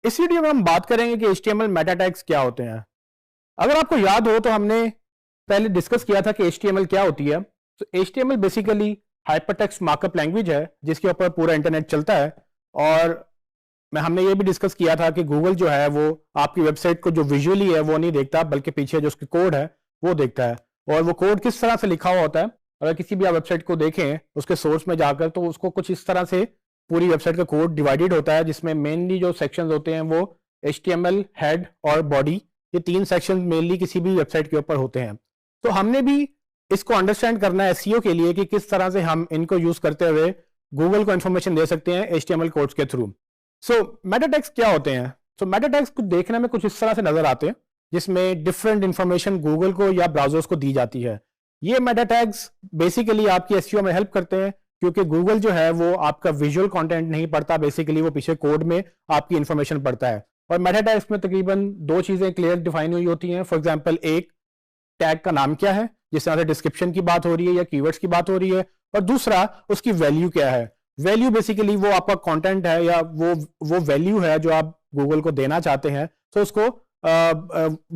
इस वीडियो में हम बात करेंगे कि HTML मेटा टैग्स क्या होते हैं। अगर आपको याद हो तो हमने पहले डिस्कस किया था कि HTML क्या होती है। तो HTML basically hypertext markup language है जिसके ऊपर पूरा इंटरनेट चलता है। और हमने ये भी डिस्कस किया था कि गूगल जो है वो आपकी वेबसाइट को जो विजुअली है वो नहीं देखता, बल्कि पीछे जो उसकी कोड है वो देखता है। और वो कोड किस तरह से लिखा हुआ होता है, अगर किसी भी आप वेबसाइट को देखें उसके सोर्स में जाकर, तो उसको कुछ इस तरह से पूरी वेबसाइट का कोड डिवाइडेड होता है, जिसमें मेनली जो सेक्शंस होते हैं वो HTML, हेड और बॉडी, ये तीन सेक्शन मेनली किसी भी वेबसाइट के ऊपर होते हैं। तो हमने भी इसको अंडरस्टैंड करना है SEO के लिए कि किस तरह से हम इनको यूज करते हुए गूगल को इंफॉर्मेशन दे सकते हैं HTML कोड्स के थ्रू। सो मेटा टैग्स क्या होते हैं? सो मेटा टैग्स को देखने में कुछ इस तरह से नजर आते हैं, जिसमें डिफरेंट इंफॉर्मेशन गूगल को या ब्राउजर्स को दी जाती है। ये मेटा टैग्स बेसिकली आपकी SEO में हेल्प करते हैं, क्योंकि गूगल जो है वो आपका विजुअल कंटेंट नहीं पढ़ता, बेसिकली वो पीछे कोड में आपकी इंफॉर्मेशन पढ़ता है। और मेटा टैग्स में तकरीबन दो चीजें क्लियर डिफाइन हुई होती हैं। फॉर एग्जांपल, एक टैग का नाम क्या है, जिस तरह से डिस्क्रिप्शन की बात हो रही है या कीवर्ड्स की बात हो रही है, और दूसरा उसकी वैल्यू क्या है। वैल्यू बेसिकली वो आपका कंटेंट है या वो वैल्यू है जो आप गूगल को देना चाहते हैं, तो उसको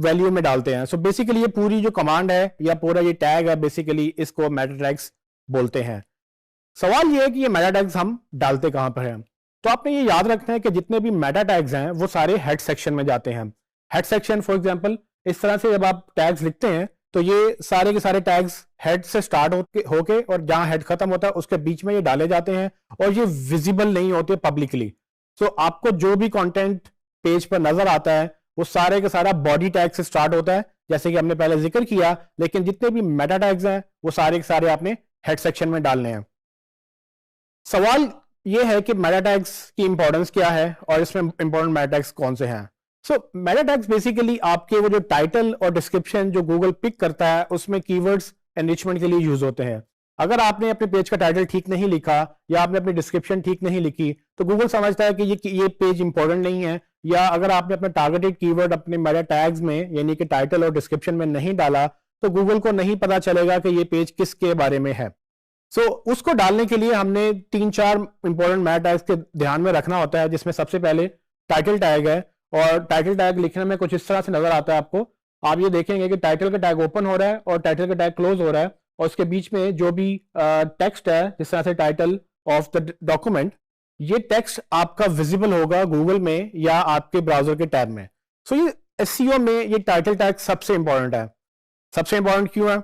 वैल्यू में डालते हैं। सो बेसिकली ये पूरी जो कमांड है या पूरा ये टैग है, बेसिकली इसको मेटा टैग्स बोलते हैं। सवाल ये है कि ये मेटा टैग्स हम डालते कहां पर हैं। तो आपने ये याद रखना है कि जितने भी मेटा टैग्स हैं वो सारे हेड सेक्शन में जाते हैं। हेड सेक्शन फॉर एग्जांपल, इस तरह से जब आप टैग्स लिखते हैं तो ये सारे के सारे टैग्स हेड से स्टार्ट होके और जहां हेड खत्म होता है उसके बीच में ये डाले जाते हैं, और ये विजिबल नहीं होते पब्लिकली। सो आपको जो भी कंटेंट पेज पर नजर आता है वो सारे का सारा बॉडी टैग से स्टार्ट होता है, जैसे कि हमने पहले जिक्र किया। लेकिन जितने भी मेटा टैग्स हैं वो सारे के सारे आपने हेड सेक्शन में डालने हैं। सवाल यह है कि मेटा टैग्स की इंपॉर्टेंस क्या है और इसमें इंपॉर्टेंट मेटा टैग्स कौन से हैं। सो मेटा टैग्स बेसिकली आपके वो जो टाइटल और डिस्क्रिप्शन जो गूगल पिक करता है उसमें कीवर्ड्स एनरिचमेंट के लिए यूज होते हैं। अगर आपने अपने पेज का टाइटल ठीक नहीं लिखा या आपने अपनी डिस्क्रिप्शन ठीक नहीं लिखी तो गूगल समझता है कि ये पेज इंपॉर्टेंट नहीं है। या अगर आपने अपना टारगेटेड कीवर्ड अपने मेटा टैग्स में यानी कि टाइटल और डिस्क्रिप्शन में नहीं डाला तो गूगल को नहीं पता चलेगा कि ये पेज किसके बारे में है। सो उसको डालने के लिए हमने 3-4 इंपॉर्टेंट मेटा टैग्स के ध्यान में रखना होता है, जिसमें सबसे पहले टाइटल टैग है। और टाइटल टैग लिखने में कुछ इस तरह से नजर आता है आपको। आप ये देखेंगे कि टाइटल का टैग ओपन हो रहा है और टाइटल का टैग क्लोज हो रहा है, और उसके बीच में जो भी टेक्स्ट है, जिस तरह से टाइटल ऑफ द डॉक्यूमेंट, ये टेक्स्ट आपका विजिबल होगा गूगल में या आपके ब्राउजर के टैब में। सो ये SEO में ये टाइटल टैग सबसे इंपॉर्टेंट है। सबसे इंपॉर्टेंट क्यों है?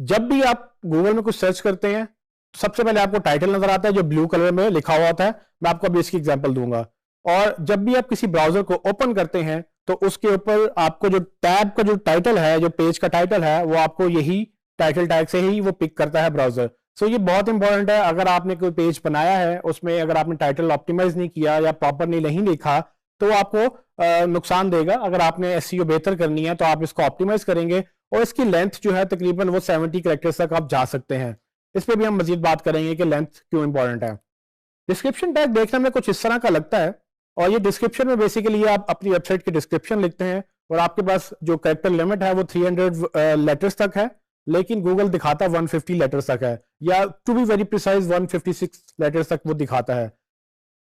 जब भी आप गूगल में कुछ सर्च करते हैं तो सबसे पहले आपको टाइटल नजर आता है जो ब्लू कलर में लिखा हुआ होता है। मैं आपको अभी इसकी एग्जांपल दूंगा। और जब भी आप किसी ब्राउजर को ओपन करते हैं तो उसके ऊपर आपको जो टैब का जो टाइटल है, जो पेज का टाइटल है, वो आपको यही टाइटल टैग से ही वो पिक करता है ब्राउजर। सो ये बहुत इंपॉर्टेंट है। अगर आपने कोई पेज बनाया है उसमें अगर आपने टाइटल ऑप्टिमाइज नहीं किया या प्रॉपरली नहीं लिखा तो आपको नुकसान देगा। अगर आपने SEO बेहतर करनी है तो आप इसको ऑप्टिमाइज करेंगे, और इसकी लेंथ जो है तकरीबन वो 70 कैरेक्टर्स तक आप जा सकते हैं। इस पर भी हम मजीद बात करेंगे कि लेंथ क्यों इंपॉर्टेंट है। डिस्क्रिप्शन टैग देखने में कुछ इस तरह का लगता है, और ये डिस्क्रिप्शन में बेसिकली आप अपनी वेबसाइट की डिस्क्रिप्शन लिखते हैं और आपके पास जो कैरेक्टर लिमिट है वो 300 लेटर्स तक है, लेकिन गूगल दिखाता 150 लेटर्स तक है, या to be very precise 156 letters तक वो दिखाता है।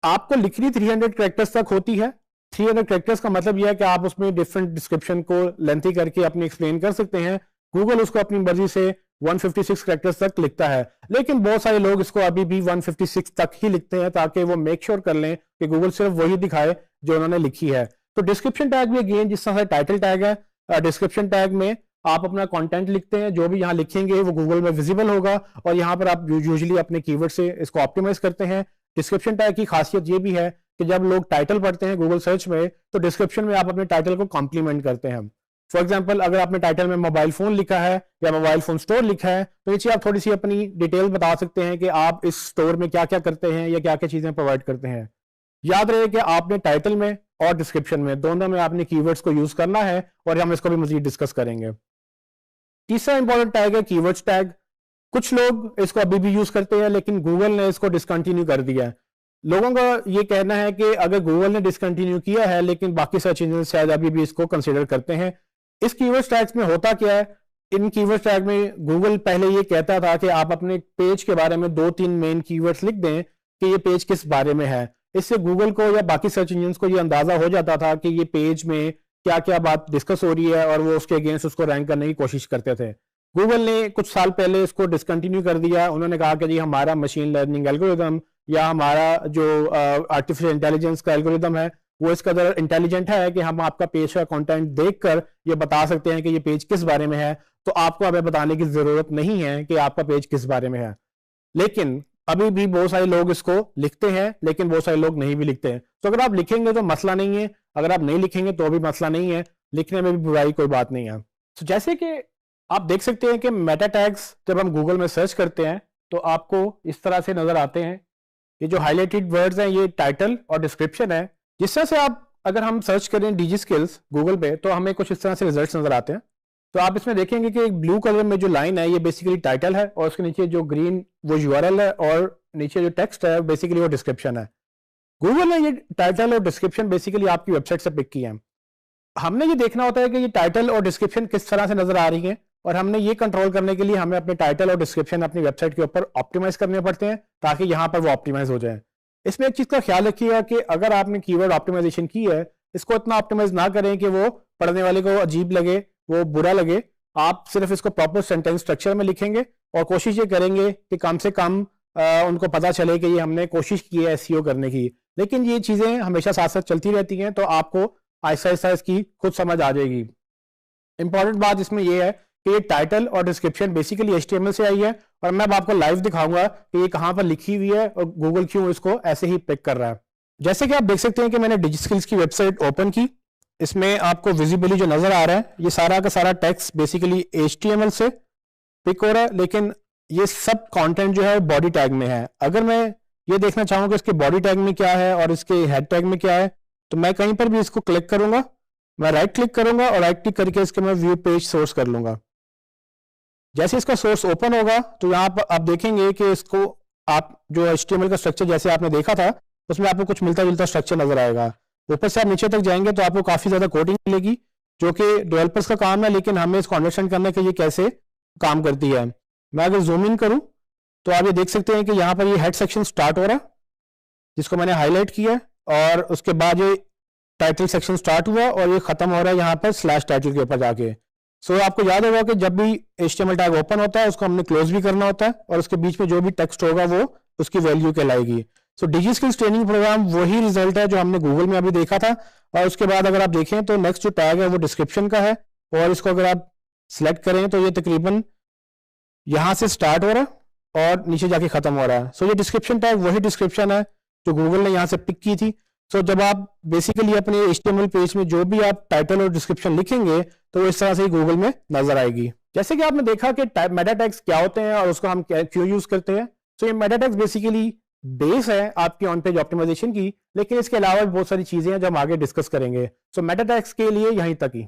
आपको लिखनी 300 कैरेक्टर्स तक होती है। 300 कैरेक्टर्स का मतलब यह है कि आप उसमें डिफरेंट डिस्क्रिप्शन को लेंथी करके अपनी एक्सप्लेन कर सकते हैं। गूगल उसको अपनी मर्जी से 156 कैरेक्टर्स तक लिखता है, लेकिन बहुत सारे लोग इसको अभी भी 156 तक ही लिखते हैं ताकि वो मेक श्योर कर लें कि गूगल सिर्फ वही दिखाए जो उन्होंने लिखी है। तो डिस्क्रिप्शन टैग भी अगेन जिस तरह से टाइटल टैग है, डिस्क्रिप्शन टैग में आप अपना कंटेंट लिखते हैं, जो भी यहाँ लिखेंगे वो गूगल में विजिबल होगा, और यहाँ पर आप यूजुअली अपने कीवर्ड से इसको ऑप्टिमाइज करते हैं। डिस्क्रिप्शन टैग की खासियत ये भी है कि जब लोग टाइटल पढ़ते हैं गूगल सर्च में तो डिस्क्रिप्शन में आप अपने टाइटल को कॉम्प्लीमेंट करते हैं। फॉर एग्जांपल, अगर आपने टाइटल में मोबाइल फोन लिखा है या मोबाइल फोन स्टोर लिखा है तो नीचे आप थोड़ी सी अपनी डिटेल बता सकते हैं कि आप इस स्टोर में क्या क्या करते हैं या क्या क्या चीजें प्रोवाइड करते हैं। याद रहे कि आपने टाइटल में और डिस्क्रिप्शन में दोनों में आपने कीवर्ड्स को यूज करना है, और हम इसको भी मजीद डिस्कस करेंगे। तीसरा इंपॉर्टेंट टैग है कीवर्ड्स टैग। कुछ लोग इसको अभी भी यूज करते हैं, लेकिन गूगल ने इसको डिसकंटिन्यू कर दिया है। लोगों का ये कहना है कि अगर गूगल ने डिसकंटिन्यू किया है लेकिन बाकी सर्च इंजन शायद अभी भी इसको कंसीडर करते हैं। इस कीवर्ड टैग्स में होता क्या है? इन कीवर्ड टैग में गूगल पहले ये कहता था कि आप अपने पेज के बारे में 2-3 मेन कीवर्ड्स लिख दें कि ये पेज किस बारे में है, इससे गूगल को या बाकी सर्च इंजन को ये अंदाजा हो जाता था कि ये पेज में क्या क्या बात डिस्कस हो रही है और वो उसके अगेंस्ट उसको रैंक करने की कोशिश करते थे। गूगल ने कुछ साल पहले इसको डिसकंटिन्यू कर दिया। उन्होंने कहा कि जी हमारा मशीन लर्निंग एल्गोरिदम या हमारा जो आर्टिफिशियल इंटेलिजेंस का एल्गोरिदम है वो इस कदर इंटेलिजेंट है कि हम आपका पेज का कंटेंट देखकर ये बता सकते हैं कि ये पेज किस बारे में है, तो आपको हमें बताने की जरूरत नहीं है कि आपका पेज किस बारे में है। लेकिन अभी भी बहुत सारे लोग इसको लिखते हैं, लेकिन बहुत सारे लोग नहीं भी लिखते हैं। तो अगर आप लिखेंगे तो मसला नहीं है, अगर आप नहीं लिखेंगे तो भी मसला नहीं है, लिखने में भी बुराई कोई बात नहीं है। तो जैसे कि आप देख सकते हैं कि मेटा टैग्स जब हम गूगल में सर्च करते हैं तो आपको इस तरह से नजर आते हैं। ये जो हाईलाइटेड वर्ड्स हैं ये टाइटल और डिस्क्रिप्शन है। जिस तरह से आप अगर हम सर्च करें डीजी स्किल्स गूगल पे तो हमें कुछ इस तरह से रिजल्ट्स नजर आते हैं। तो आप इसमें देखेंगे कि एक ब्लू कलर में जो लाइन है ये बेसिकली टाइटल है और उसके नीचे जो ग्रीन वो यूआरएल है और नीचे जो टेक्स्ट है बेसिकली वो डिस्क्रिप्शन है। गूगल ने ये टाइटल और डिस्क्रिप्शन बेसिकली आपकी वेबसाइट से पिक किया है। हमने ये देखना होता है कि ये टाइटल और डिस्क्रिप्शन किस तरह से नजर आ रही है और हमने ये कंट्रोल करने के लिए हमें अपने टाइटल और डिस्क्रिप्शन अपनी वेबसाइट के ऊपर ऑप्टिमाइज करने पड़ते हैं ताकि यहाँ पर वो ऑप्टिमाइज हो जाए। इसमें एक चीज का ख्याल रखिएगा कि अगर आपने कीवर्ड ऑप्टिमाइजेशन की है इसको इतना ऑप्टिमाइज ना करें कि वो पढ़ने वाले को अजीब लगे, वो बुरा लगे। आप सिर्फ इसको प्रॉपर सेंटेंस स्ट्रक्चर में लिखेंगे और कोशिश ये करेंगे कि कम से कम उनको पता चले कि ये हमने कोशिश की है एसईओ करने की। लेकिन ये चीजें हमेशा साथ साथ चलती रहती हैं तो आपको आहिस्ता आहिस्ता इसकी खुद समझ आ जाएगी। इंपॉर्टेंट बात इसमें यह है कि ये टाइटल और डिस्क्रिप्शन बेसिकली एचटीएमएल से आई है और मैं अब आपको लाइव दिखाऊंगा कि ये कहां पर लिखी हुई है और गूगल क्यों इसको ऐसे ही पिक कर रहा है। जैसे कि आप देख सकते हैं कि मैंने डिजिस्किल्स की वेबसाइट ओपन की। इसमें आपको विजिबली जो नजर आ रहा है ये सारा का सारा टेक्स्ट बेसिकली एचटीएमएल से पिक हो रहा है, लेकिन ये सब कंटेंट जो है बॉडी टैग में है। अगर मैं ये देखना चाहूँ कि इसके बॉडी टैग में क्या है और इसके हेड टैग में क्या है तो मैं कहीं पर भी इसको क्लिक करूंगा, मैं राइट क्लिक करूंगा और राइट क्लिक करके इसके मैं व्यू पेज सोर्स कर लूंगा। जैसे इसका सोर्स ओपन होगा तो यहाँ पर आप देखेंगे कि इसको आप जो HTML का स्ट्रक्चर जैसे आपने देखा था उसमें आपको कुछ मिलता जुलता स्ट्रक्चर नजर आएगा। ऊपर से आप नीचे तक जाएंगे तो आपको काफी ज्यादा कोडिंग मिलेगी जो कि डेवलपर्स का काम है, लेकिन हमें इसको अंडरस्टैंड करना है कि ये कैसे काम करती है। मैं अगर जूम इन करूं तो आप ये देख सकते हैं कि यहाँ पर ये हेड सेक्शन स्टार्ट हो रहा है जिसको मैंने हाईलाइट किया और उसके बाद ये टाइटल सेक्शन स्टार्ट हुआ और ये खत्म हो रहा है यहाँ पर स्लैश टाइटल के ऊपर जाके। सो आपको याद होगा कि जब भी HTML टैग ओपन होता है उसको हमने क्लोज भी करना होता है और उसके बीच में जो भी टेक्स्ट होगा वो उसकी वैल्यू कहलाएगी। सो डिजी स्किल्स ट्रेनिंग प्रोग्राम वही रिजल्ट है जो हमने गूगल में अभी देखा था। और उसके बाद अगर आप देखें तो नेक्स्ट जो टैग है वो डिस्क्रिप्शन का है और इसको अगर आप सिलेक्ट करें तो ये तकरीबन यहाँ से स्टार्ट हो रहा है और नीचे जाके खत्म हो रहा है। सो ये डिस्क्रिप्शन टैग वही डिस्क्रिप्शन है जो गूगल ने यहाँ से पिक की थी। सो जब आप बेसिकली अपने HTML पेज में जो भी आप टाइटल और डिस्क्रिप्शन लिखेंगे तो इस तरह से ही गूगल में नजर आएगी। जैसे कि आपने देखा कि मेटा टैग्स क्या होते हैं और उसको हम क्यों यूज करते हैं। सो ये मेटा टैग्स बेसिकली बेस है आपकी ऑन पेज ऑप्टिमाइजेशन की, लेकिन इसके अलावा बहुत सारी चीजें हैं जो हम आगे डिस्कस करेंगे। सो मेटा टैग्स के लिए यहीं तक ही।